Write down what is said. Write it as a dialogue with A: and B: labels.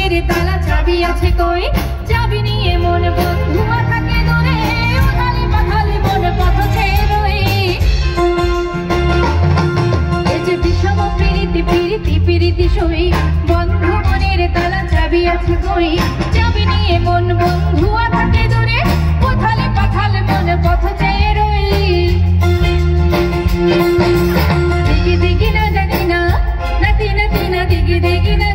A: মনের তালা চাবি আছে কই, চাবি নিয়ে মন বন্ধুয়া থাকে দূরে, উথালে পাথালে মন পথ ছেয়ে রই। এই যে বিষম প্রীতি প্রীতি প্রীতি সই, বন্ধু মনের তালা চাবি আছে কই, চাবি নিয়ে মন বন্ধুয়া থাকে দূরে, উথালে পাথালে মন পথ ছেয়ে রই। দিগি দিগি না জানি না, নাতি নাতি না দিগি দিগি না